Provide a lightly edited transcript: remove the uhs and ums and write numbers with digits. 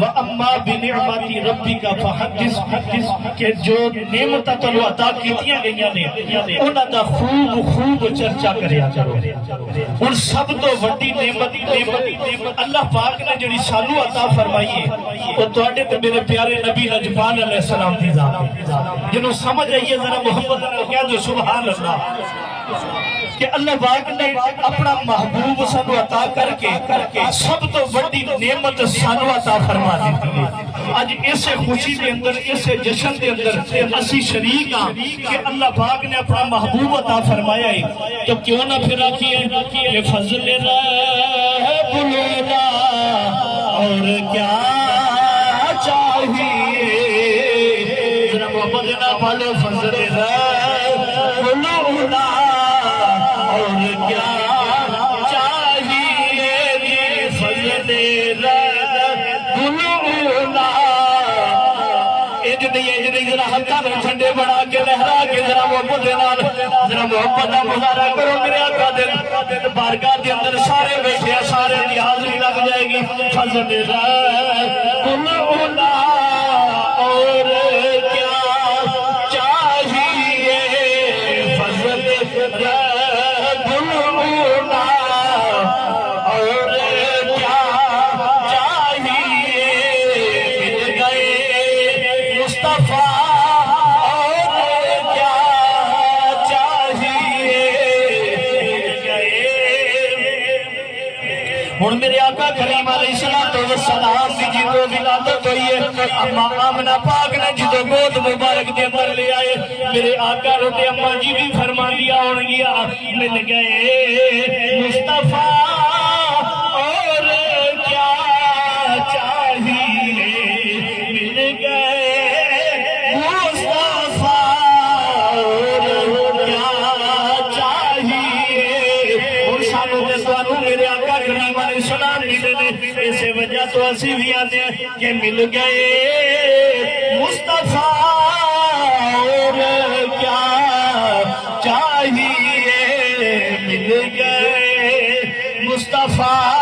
وَأَمَّا بِنِعْمَةِ رَبِّكَ فَحَدِّثْ کہ جو نعمت تلو عطا کیتیاں گئیاں نے انہاں دا خوب چرچا کریا کرو. اور سب تو وڈی نعمت اللہ پاک نے جڑی سانو عطا فرمائی ہے وہ تواڈے تے میرے پیارے نبی رجبان علیہ السلام دی ذات ہے. جنوں سمجھ آئیے ذرا محمد نے کہہ دو سبحان اللہ کہ اللہ پاک نے اپنا محبوب سانو عطا کر کے سب تو بڑی نعمت سانو عطا فرما دیتی ہے. آج اسے خوشی دے اندر اسے جشن دے اندر اسی شریک ہاں کہ اللہ پاک نے اپنا محبوب عطا فرمایا ہے. تو کیوں نہ پھر آکھیے کہ فضل رب العلا اور کیا چاہیے. ذرا محمد نہ پالو فضل رب العلا اور کیا چاہیے فضل رب العلا. اجڑی ذرا ہلکا میں جھنڈے بڑھا کے لہرا کے ذرا محبت نال ذرا محبت کا مظاہرہ کرو میرے آقا دے بارگاہ دے اندر سارے بیٹھے ہیں سارے دی حاضری لگ جائے گی. فضل رب العلا اور کیا چاہیے فضل رب العلا اور کیا چاہیے. مل گئے مصطفیٰ اور کیا چاہیے. ہن میرے آقا کریم علیہ السلام کی جدو ولادت ہوئی ہے اماں آمنہ پاک نے جدو گود مبارک دے اندر لے آئے میرے آقا روٹے اماں جی بھی فرما دیا ہون گیا. مل گئے مصطفیٰ اور کیا چاہیے. مل گئے مصطفیٰ اور کیا چاہیے. اور سانو دے سانو میرے آقا کریم علیہ السلام ملے نے اسے وجہ تو اسی بھی آتے ہیں کہ مل گئے مصطفیٰ اور کیا چاہیے. مل گئے مصطفیٰ